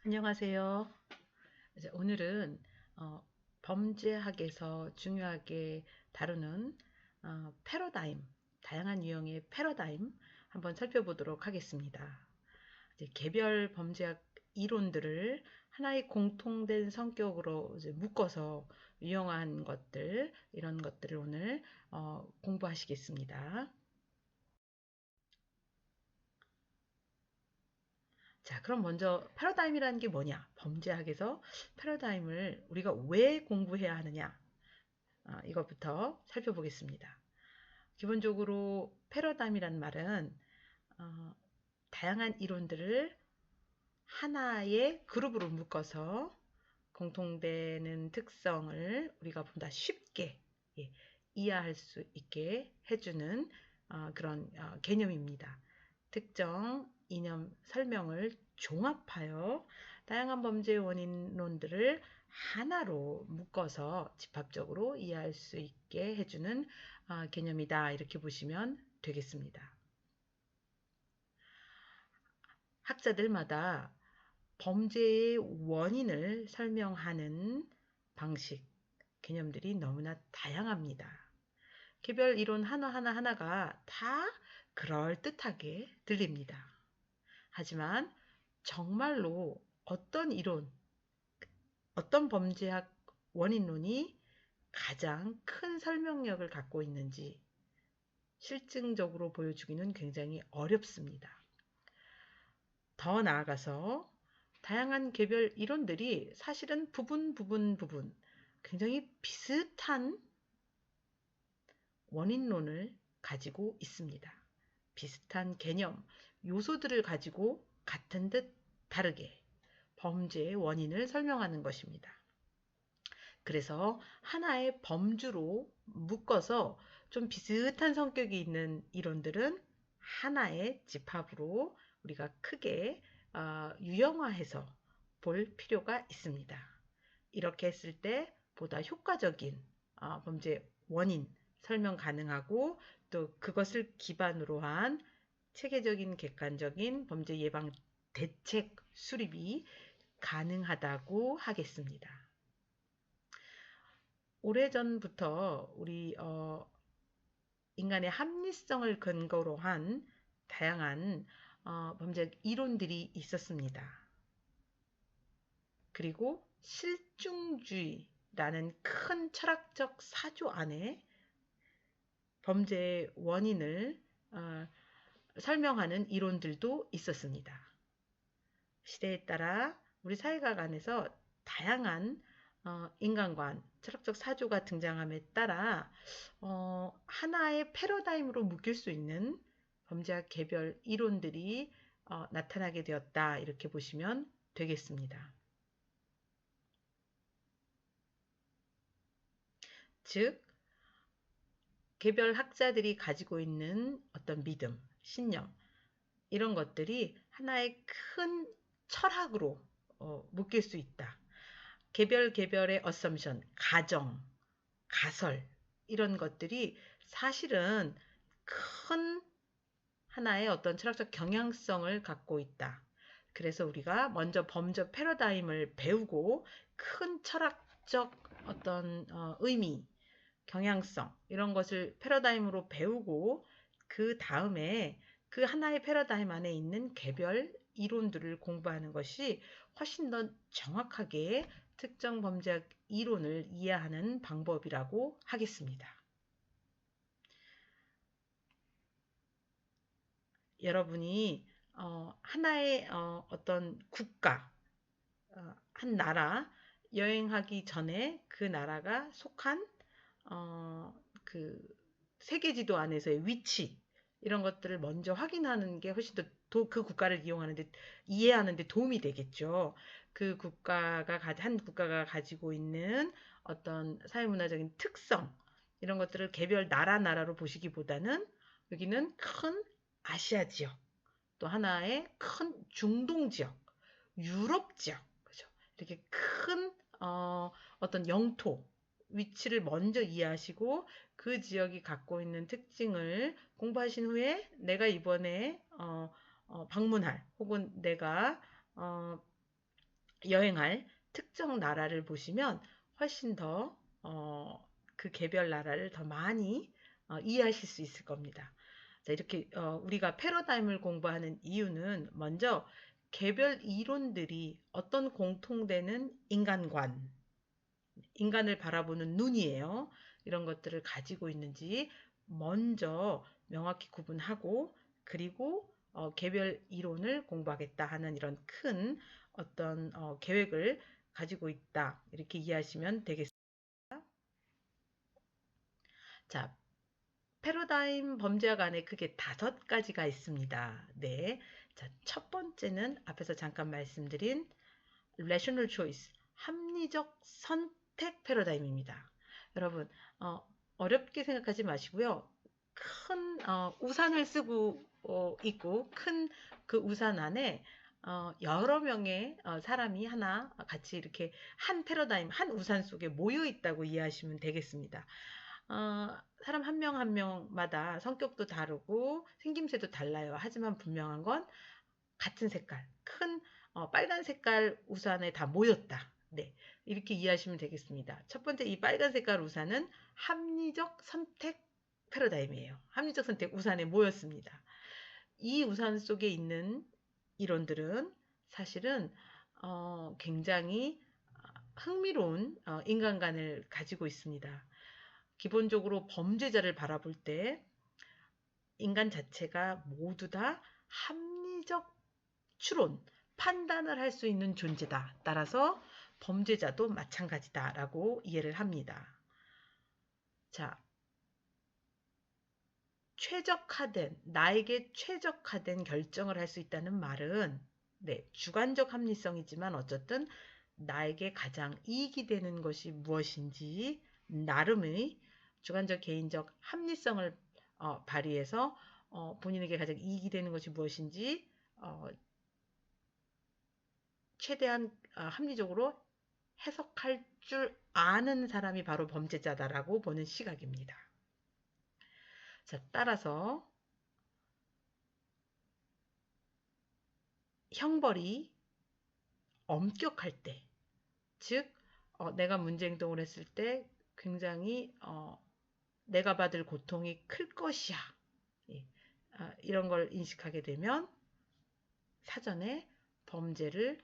안녕하세요. 이제 오늘은 범죄학에서 중요하게 다루는 패러다임, 다양한 유형의 패러다임 한번 살펴보도록 하겠습니다. 이제 개별 범죄학 이론들을 하나의 공통된 성격으로 이제 묶어서 유형화한 것들, 이런 것들을 오늘 공부하시겠습니다. 자, 그럼 먼저 패러다임이라는 게 뭐냐? 범죄학에서 패러다임을 우리가 왜 공부해야 하느냐? 이것부터 살펴보겠습니다. 기본적으로 패러다임이란 말은 어, 다양한 이론들을 하나의 그룹으로 묶어서 공통되는 특성을 우리가 보다 쉽게 예, 이해할 수 있게 해주는 그런 개념입니다. 특정 이념 설명을 종합하여 다양한 범죄 원인론들을 하나로 묶어서 집합적으로 이해할 수 있게 해주는 개념이다. 이렇게 보시면 되겠습니다. 학자들마다 범죄의 원인을 설명하는 방식, 개념들이 너무나 다양합니다. 개별 이론 하나가 다 그럴듯하게 들립니다. 하지만 정말로 어떤 이론, 어떤 범죄학 원인론이 가장 큰 설명력을 갖고 있는지 실증적으로 보여주기는 굉장히 어렵습니다. 더 나아가서 다양한 개별 이론들이 사실은 부분 굉장히 비슷한 원인론을 가지고 있습니다. 비슷한 개념, 요소들을 가지고 같은 듯 다르게 범죄의 원인을 설명하는 것입니다. 그래서 하나의 범주로 묶어서 좀 비슷한 성격이 있는 이론들은 하나의 집합으로 우리가 크게 유형화해서 볼 필요가 있습니다. 이렇게 했을 때 보다 효과적인 범죄 원인 설명 가능하고 또 그것을 기반으로 한 체계적인 객관적인 범죄 예방 대책 수립이 가능하다고 하겠습니다. 오래전부터 우리 인간의 합리성을 근거로 한 다양한 범죄 이론들이 있었습니다. 그리고 실중주의라는 큰 철학적 사조 안에 범죄의 원인을 설명하는 이론들도 있었습니다. 시대에 따라 우리 사회가 안에서 다양한 인간관, 철학적 사조가 등장함에 따라 하나의 패러다임으로 묶일 수 있는 범죄학 개별 이론들이 나타나게 되었다. 이렇게 보시면 되겠습니다. 즉, 개별 학자들이 가지고 있는 어떤 믿음, 신념, 이런 것들이 하나의 큰 철학으로 묶일 수 있다. 개별의 어썸션, 가정, 가설 이런 것들이 사실은 큰 하나의 어떤 철학적 경향성을 갖고 있다. 그래서 우리가 먼저 범죄 패러다임을 배우고 큰 철학적 어떤 의미, 경향성 이런 것을 패러다임으로 배우고 그 다음에 그 하나의 패러다임 안에 있는 개별 이론들을 공부하는 것이 훨씬 더 정확하게 특정 범죄학 이론을 이해하는 방법이라고 하겠습니다. 여러분이 하나의 어떤 국가, 한 나라 여행하기 전에 그 나라가 속한 그 세계 지도 안에서의 위치 이런 것들을 먼저 확인하는 게 훨씬 더 그 국가를 이해하는데 도움이 되겠죠. 그 국가가 한 국가가 가지고 있는 어떤 사회문화적인 특성 이런 것들을 개별 나라로 보시기보다는 여기는 큰 아시아 지역, 또 하나의 큰 중동 지역, 유럽 지역, 그죠? 이렇게 큰 어떤 영토 위치를 먼저 이해하시고 그 지역이 갖고 있는 특징을 공부하신 후에 내가 이번에 방문할 혹은 내가 여행할 특정 나라를 보시면 훨씬 더 그 개별 나라를 더 많이 이해하실 수 있을 겁니다. 자, 이렇게 우리가 패러다임을 공부하는 이유는 먼저 개별 이론들이 어떤 공통되는 인간관, 인간을 바라보는 눈이에요. 이런 것들을 가지고 있는지 먼저 명확히 구분하고, 그리고 개별 이론을 공부하겠다 하는 이런 큰 어떤 계획을 가지고 있다. 이렇게 이해하시면 되겠습니다. 자, 패러다임 범죄학 안에 크게 5가지가 있습니다. 네. 자, 첫 번째는 앞에서 잠깐 말씀드린 rational choice, 합리적 선택 패러다임입니다. 여러분, 어렵게 생각하지 마시고요. 큰 우산을 쓰고 있고, 큰 그 우산 안에 여러 명의 사람이 하나 같이 이렇게 한 패러다임, 한 우산 속에 모여 있다고 이해하시면 되겠습니다. 사람 한 명 한 명마다 성격도 다르고 생김새도 달라요. 하지만 분명한 건 같은 색깔, 큰 빨간 색깔 우산에 다 모였다. 네, 이렇게 이해하시면 되겠습니다. 첫 번째 이 빨간 색깔 우산은 합리적 선택 패러다임이에요. 합리적 선택 우산에 모였습니다. 이 우산 속에 있는 이론들은 사실은 굉장히 흥미로운 인간관을 가지고 있습니다. 기본적으로 범죄자를 바라볼 때 인간 자체가 모두 다 합리적 추론, 판단을 할 수 있는 존재다. 따라서 범죄자도 마찬가지다라고 이해를 합니다. 자, 나에게 최적화된 결정을 할 수 있다는 말은, 네, 주관적 합리성이지만 어쨌든 나에게 가장 이익이 되는 것이 무엇인지 나름의 주관적 개인적 합리성을 발휘해서 본인에게 가장 이익이 되는 것이 무엇인지 최대한 합리적으로 해석할 줄 아는 사람이 바로 범죄자다라고 보는 시각입니다. 자, 따라서 형벌이 엄격할 때, 즉 내가 문제 행동을 했을 때 굉장히 내가 받을 고통이 클 것이야. 예, 이런 걸 인식하게 되면 사전에 범죄를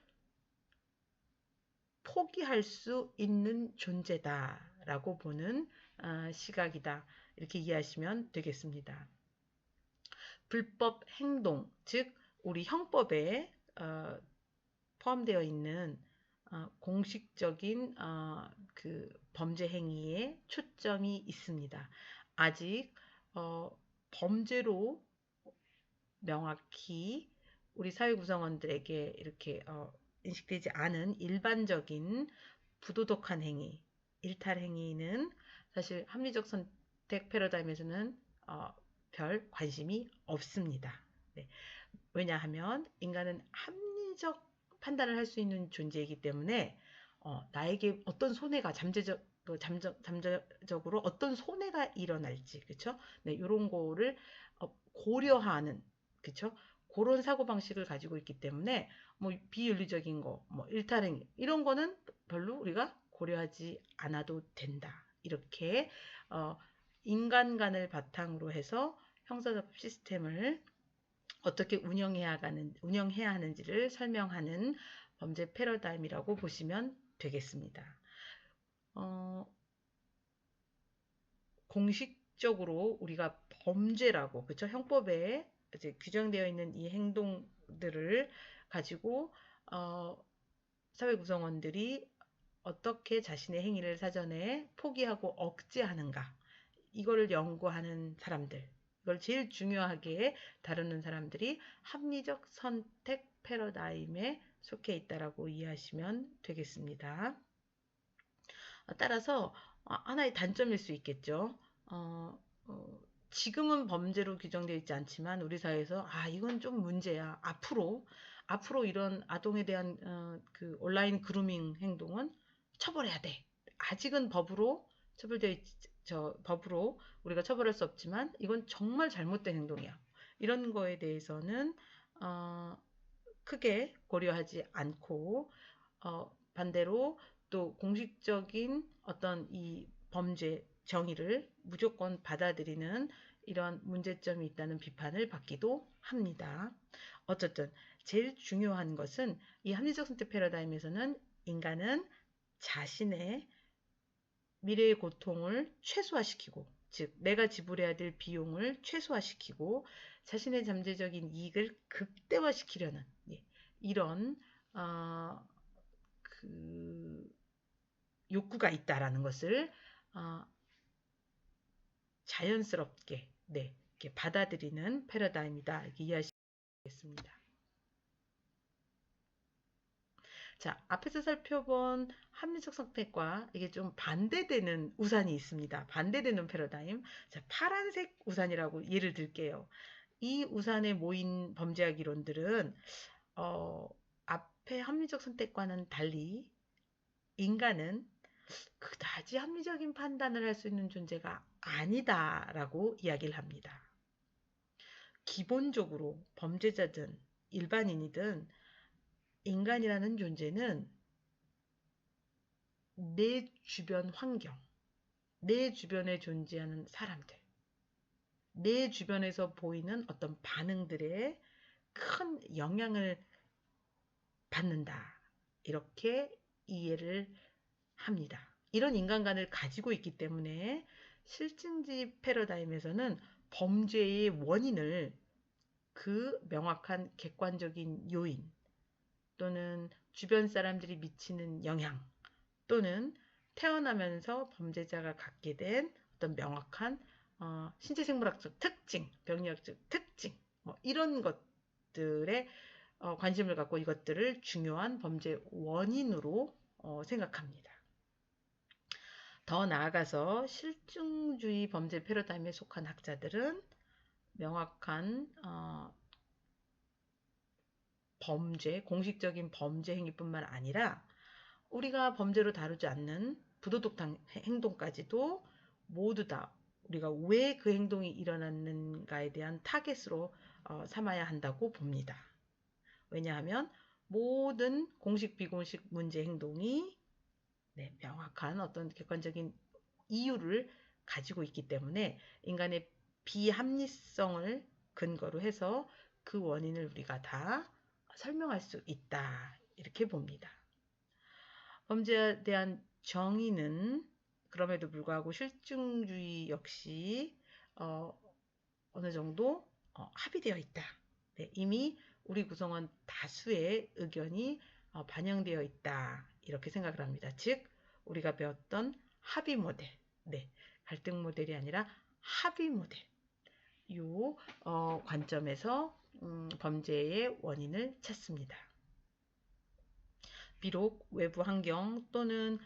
포기할 수 있는 존재다라고 보는 시각이다. 이렇게 이해하시면 되겠습니다. 불법 행동, 즉 우리 형법에 포함되어 있는 공식적인 그 범죄 행위에 초점이 있습니다. 아직 범죄로 명확히 우리 사회 구성원들에게 이렇게 인식되지 않은 일반적인 부도덕한 행위, 일탈 행위는 사실 합리적 선택 패러다임에서는 별 관심이 없습니다. 네. 왜냐하면 인간은 합리적 판단을 할 수 있는 존재이기 때문에 나에게 어떤 손해가 잠재적으로 어떤 손해가 일어날지, 그렇죠? 네, 이런 거를 고려하는, 그렇죠? 그런 사고 방식을 가지고 있기 때문에 뭐 비윤리적인 거, 뭐 일탈행위 이런 거는 별로 우리가 고려하지 않아도 된다. 이렇게 인간관을 바탕으로 해서 형사사법 시스템을 어떻게 운영해야 하는지를 설명하는 범죄 패러다임이라고 보시면 되겠습니다. 공식적으로 우리가 범죄라고, 그쵸? 형법에 이제 규정되어 있는 이 행동들을 가지고 사회 구성원들이 어떻게 자신의 행위를 사전에 포기하고 억제하는가, 이거를 연구하는 사람들, 이걸 제일 중요하게 다루는 사람들이 합리적 선택 패러다임에 속해 있다라고 이해하시면 되겠습니다. 따라서 하나의 단점일 수 있겠죠. 지금은 범죄로 규정되어 있지 않지만 우리 사회에서 이건 좀 문제야. 앞으로 이런 아동에 대한 그 온라인 그루밍 행동은 처벌해야 돼. 아직은 법으로 우리가 처벌할 수 없지만 이건 정말 잘못된 행동이야. 이런 거에 대해서는 크게 고려하지 않고 반대로 또 공식적인 어떤 이 범죄 정의를 무조건 받아들이는 이런 문제점이 있다는 비판을 받기도 합니다. 어쨌든 제일 중요한 것은 이 합리적 선택 패러다임에서는 인간은 자신의 미래의 고통을 최소화시키고, 즉 내가 지불해야 될 비용을 최소화시키고 자신의 잠재적인 이익을 극대화시키려는, 예, 이런 어, 그 욕구가 있다라는 것을 어, 자연스럽게, 네, 이렇게 받아들이는 패러다임이다, 이렇게 이해하시겠습니다. 자, 앞에서 살펴본 합리적 선택과 이게 좀 반대되는 우산이 있습니다. 반대되는 패러다임. 자, 파란색 우산이라고 예를 들게요. 이 우산에 모인 범죄학 이론들은 어, 앞에 합리적 선택과는 달리 인간은 그다지 합리적인 판단을 할 수 있는 존재가 아니다라고 이야기를 합니다. 기본적으로 범죄자든 일반인이든 인간이라는 존재는 내 주변 환경, 내 주변에 존재하는 사람들, 내 주변에서 보이는 어떤 반응들에 큰 영향을 받는다. 이렇게 이해를 합니다. 이런 인간관을 가지고 있기 때문에 실증주의 패러다임에서는 범죄의 원인을 그 명확한 객관적인 요인 또는 주변 사람들이 미치는 영향 또는 태어나면서 범죄자가 갖게 된 어떤 명확한 신체 생물학적 특징, 병리학적 특징, 뭐 이런 것들에 관심을 갖고 이것들을 중요한 범죄 원인으로 생각합니다. 더 나아가서 실증주의 범죄 패러다임에 속한 학자들은 명확한 범죄, 공식적인 범죄 행위뿐만 아니라 우리가 범죄로 다루지 않는 부도덕 행동까지도 모두 다 우리가 왜 그 행동이 일어났는가에 대한 타겟으로 삼아야 한다고 봅니다. 왜냐하면 모든 공식 비공식 문제 행동이 명확한 어떤 객관적인 이유를 가지고 있기 때문에 인간의 비합리성을 근거로 해서 그 원인을 우리가 다 설명할 수 있다. 이렇게 봅니다. 범죄에 대한 정의는 그럼에도 불구하고 실증주의 역시 어느 정도 합의되어 있다. 네, 이미 우리 구성원 다수의 의견이 반영되어 있다. 이렇게 생각을 합니다. 즉 우리가 배웠던 합의 모델, 네, 갈등 모델이 아니라 합의 모델, 이 관점에서 범죄의 원인을 찾습니다. 비록 외부 환경 또는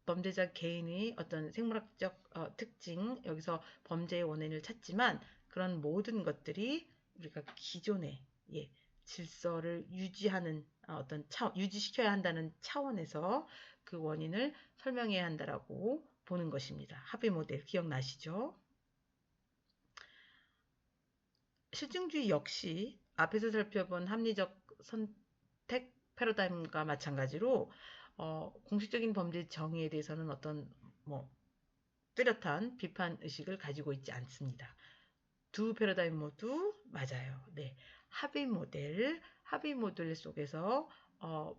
범죄자 개인의 어떤 생물학적 특징, 여기서 범죄의 원인을 찾지만 그런 모든 것들이 우리가 기존의 질서를 유지하는 유지시켜야 한다는 차원에서 그 원인을 설명해야 한다라고 보는 것입니다. 합의 모델 기억나시죠? 실증주의 역시 앞에서 살펴본 합리적 선택 패러다임과 마찬가지로 공식적인 범죄 정의에 대해서는 어떤 뚜렷한 비판 의식을 가지고 있지 않습니다. 두 패러다임 모두 맞아요. 네, 합의 모델 속에서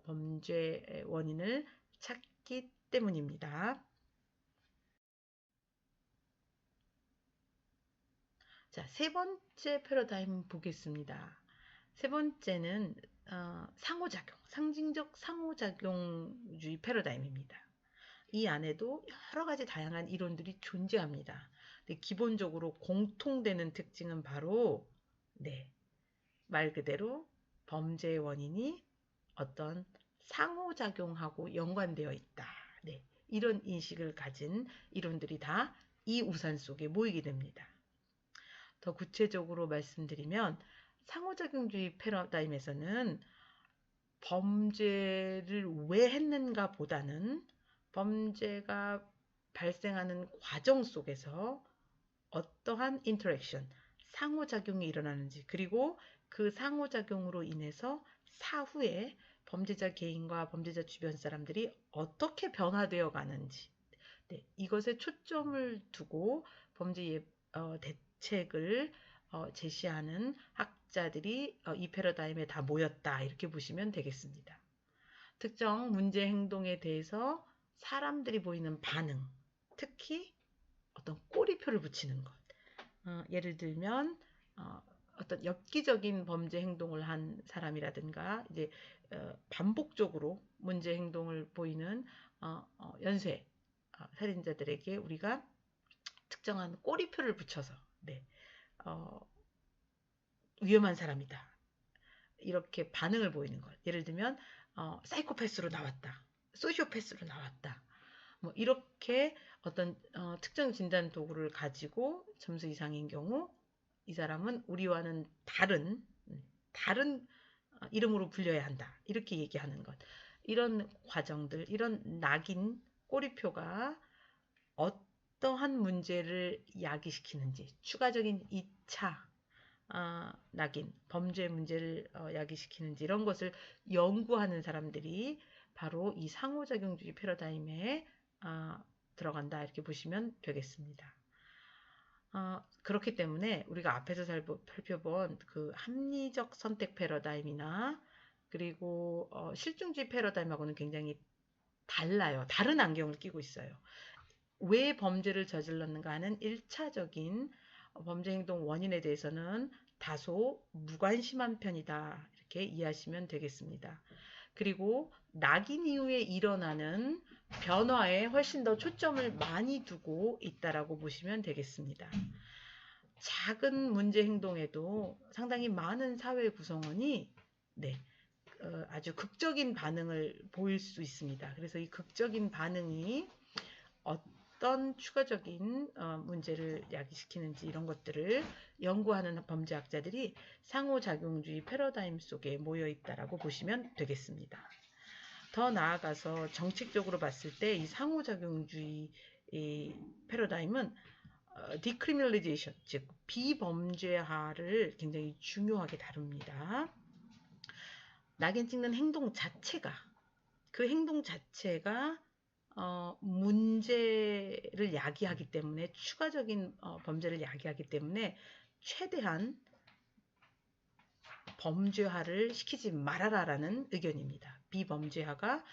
범죄 원인을 찾기 때문입니다. 자, 세 번째 패러다임 보겠습니다. 세 번째는 상호작용, 상징적 상호작용주의 패러다임입니다. 이 안에도 여러 가지 다양한 이론들이 존재합니다. 근데 기본적으로 공통되는 특징은 바로 말 그대로 범죄의 원인이 어떤 상호작용하고 연관되어 있다. 이런 인식을 가진 이론들이 다 이 우산 속에 모이게 됩니다. 더 구체적으로 말씀드리면 상호작용주의 패러다임에서는 범죄를 왜 했는가 보다는 범죄가 발생하는 과정 속에서 어떠한 인터랙션, 상호작용이 일어나는지, 그리고 그 상호작용으로 인해서 사후에 범죄자 개인과 범죄자 주변 사람들이 어떻게 변화되어 가는지, 네, 이것에 초점을 두고 대책을 제시하는 학자들이 이 패러다임에 다 모였다, 이렇게 보시면 되겠습니다. 특정 문제 행동에 대해서 사람들이 보이는 반응, 특히 어떤 꼬리표를 붙이는 것. 예를 들면 어떤 엽기적인 범죄 행동을 한 사람이라든가, 이제 반복적으로 문제 행동을 보이는 연쇄 살인자들에게 우리가 특정한 꼬리표를 붙여서, 네, 어, 위험한 사람이다, 이렇게 반응을 보이는 것. 예를 들면 사이코패스로 나왔다, 소시오패스로 나왔다, 뭐 이렇게 어떤 특정 진단 도구를 가지고 점수 이상인 경우 이 사람은 우리와는 다른 이름으로 불려야 한다, 이렇게 얘기하는 것. 이런 과정들, 이런 낙인 꼬리표가 어떠한 문제를 야기시키는지, 추가적인 2차 낙인, 범죄 문제를 야기시키는지, 이런 것을 연구하는 사람들이 바로 이 상호작용주의 패러다임에 들어간다, 이렇게 보시면 되겠습니다. 그렇기 때문에 우리가 앞에서 살펴본 그 합리적 선택 패러다임이나 그리고 실중주의 패러다임하고는 굉장히 달라요. 다른 안경을 끼고 있어요. 왜 범죄를 저질렀는가 하는 1차적인 범죄 행동 원인에 대해서는 다소 무관심한 편이다, 이렇게 이해하시면 되겠습니다. 그리고 낙인 이후에 일어나는 변화에 훨씬 더 초점을 많이 두고 있다라고 보시면 되겠습니다. 작은 문제 행동에도 상당히 많은 사회 구성원이, 네, 아주 극적인 반응을 보일 수 있습니다. 그래서 이 극적인 반응이 어떤 추가적인 문제를 야기시키는지, 이런 것들을 연구하는 범죄학자들이 상호작용주의 패러다임 속에 모여 있다라고 보시면 되겠습니다. 더 나아가서 정책적으로 봤을 때 이 상호작용주의 패러다임은 디크리미널리제이션, 즉 비범죄화를 굉장히 중요하게 다룹니다. 낙인 찍는 행동 자체가, 그 행동 자체가 문제를 야기하기 때문에, 추가적인 범죄를 야기하기 때문에 최대한 범죄화를 시키지 말아라라는 의견입니다. 비범죄화가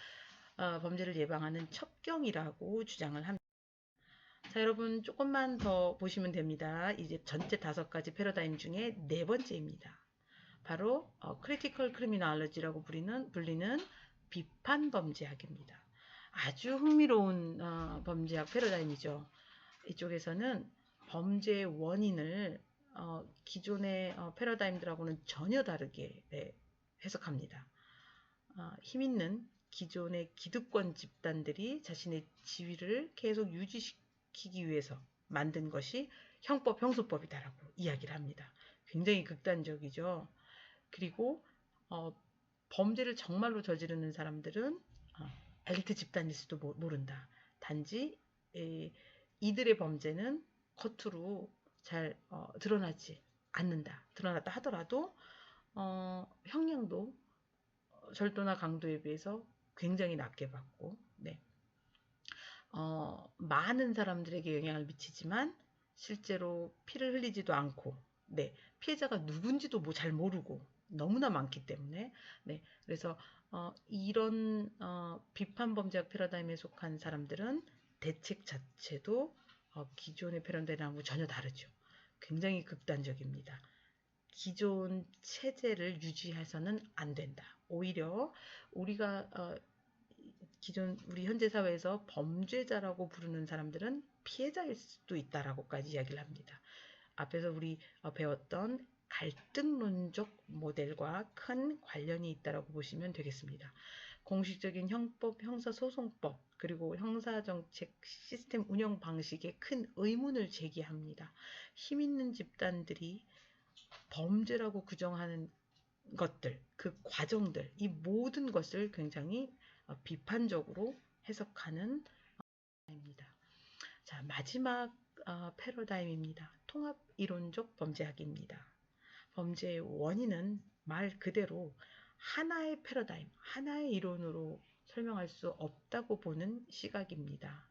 범죄를 예방하는 첩경이라고 주장을 합니다. 자, 여러분 조금만 더 보시면 됩니다. 이제 전체 5가지 패러다임 중에 4번째입니다. 바로 크리티컬 크리미널로지라고 불리는 비판 범죄학입니다. 아주 흥미로운 범죄학 패러다임이죠. 이쪽에서는 범죄의 원인을 기존의 패러다임들하고는 전혀 다르게, 네, 해석합니다. 힘있는 기존의 기득권 집단들이 자신의 지위를 계속 유지시키기 위해서 만든 것이 형소법이다라고 이야기를 합니다. 굉장히 극단적이죠. 그리고 범죄를 정말로 저지르는 사람들은 엘리트 집단일지도 모른다. 단지 이들의 범죄는 겉으로 잘 드러나지 않는다. 드러났다 하더라도 형량도 절도나 강도에 비해서 굉장히 낮게 받고, 네, 많은 사람들에게 영향을 미치지만 실제로 피를 흘리지도 않고, 네, 피해자가 누군지도 잘 모르고 너무나 많기 때문에, 네, 그래서 이런 비판 범죄학 패러다임에 속한 사람들은 대책 자체도 기존의 패러다임하고 전혀 다르죠. 굉장히 극단적입니다. 기존 체제를 유지해서는 안 된다. 오히려 우리가 기존 우리 현재 사회에서 범죄자라고 부르는 사람들은 피해자일 수도 있다라고까지 이야기를 합니다. 앞에서 우리 배웠던 갈등론적 모델과 큰 관련이 있다라고 보시면 되겠습니다. 공식적인 형법, 형사소송법, 그리고 형사정책 시스템 운영 방식에 큰 의문을 제기합니다. 힘 있는 집단들이 범죄라고 규정하는 것들, 그 과정들, 이 모든 것을 굉장히 비판적으로 해석하는 입니다. 자, 마지막 패러다임입니다. 통합 이론적 범죄학입니다. 범죄의 원인은 말 그대로 하나의 패러다임, 하나의 이론으로 설명할 수 없다고 보는 시각입니다.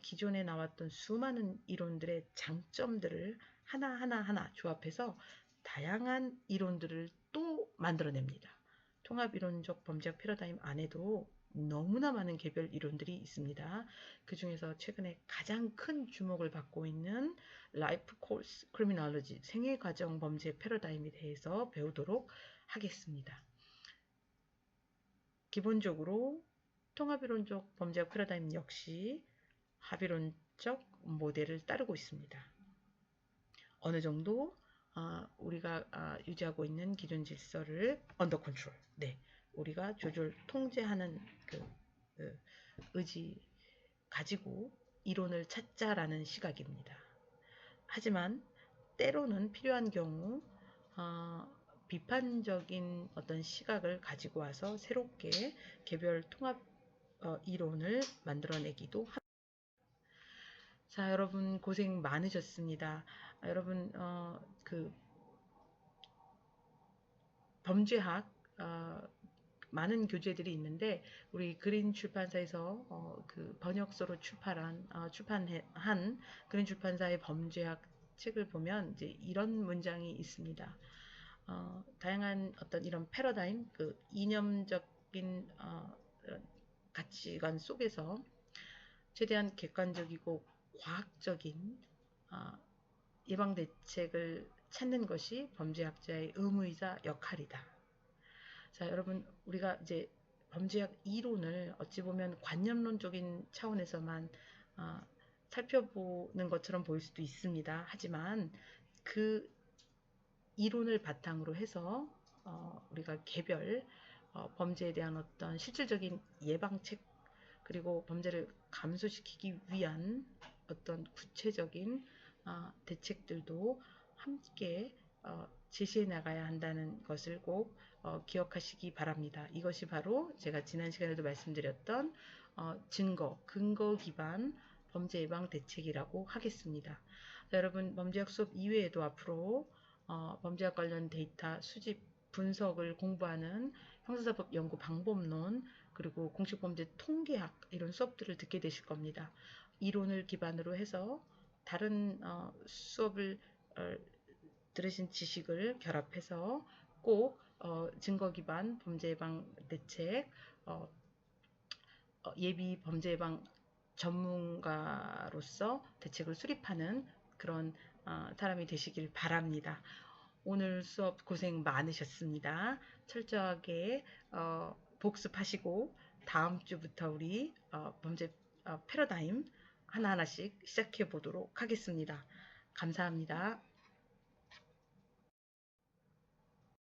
기존에 나왔던 수많은 이론들의 장점들을 하나하나 조합해서 다양한 이론들을 또 만들어냅니다. 통합이론적 범죄학 패러다임 안에도 너무나 많은 개별 이론들이 있습니다. 그 중에서 최근에 가장 큰 주목을 받고 있는 라이프 코스 크리미놀로지, 생애과정 범죄 패러다임에 대해서 배우도록 하겠습니다. 기본적으로 통합이론적 범죄학 패러다임 역시 합의론적 모델을 따르고 있습니다. 어느 정도 우리가 유지하고 있는 기존 질서를 언더 컨트롤, 네, 우리가 조절, 통제하는 그 의지 가지고 이론을 찾자라는 시각입니다. 하지만 때로는 필요한 경우 비판적인 어떤 시각을 가지고 와서 새롭게 개별 통합 이론을 만들어내기도 합니다. 자, 여러분 고생 많으셨습니다. 여러분 범죄학 많은 교재들이 있는데 우리 그린 출판사에서 그 번역서로 출판한 그린 출판사의 범죄학 책을 보면 이제 이런 문장이 있습니다. 다양한 어떤 이런 패러다임, 그 이념적인 가치관 속에서 최대한 객관적이고 과학적인 예방 대책을 찾는 것이 범죄학자의 의무이자 역할이다. 자, 여러분, 우리가 이제 범죄학 이론을 어찌 보면 관념론적인 차원에서만 살펴보는 것처럼 보일 수도 있습니다. 하지만 그 이론을 바탕으로 해서 우리가 개별 범죄에 대한 어떤 실질적인 예방책, 그리고 범죄를 감소시키기 위한 어떤 구체적인 대책들도 함께 제시해 나가야 한다는 것을 꼭 기억하시기 바랍니다. 이것이 바로 제가 지난 시간에도 말씀드렸던 근거 기반 범죄 예방 대책이라고 하겠습니다. 여러분, 범죄학 수업 이외에도 앞으로 범죄학 관련 데이터 수집, 분석을 공부하는 형사사법 연구 방법론, 그리고 공식범죄 통계학, 이런 수업들을 듣게 되실 겁니다. 이론을 기반으로 해서 다른 수업을 들으신 지식을 결합해서 꼭 증거 기반 범죄 예방 대책, 예비 범죄 예방 전문가로서 대책을 수립하는 그런 사람이 되시길 바랍니다. 오늘 수업 고생 많으셨습니다. 철저하게 복습하시고 다음 주부터 우리 범죄 패러다임 하나하나씩 시작해 보도록 하겠습니다. 감사합니다.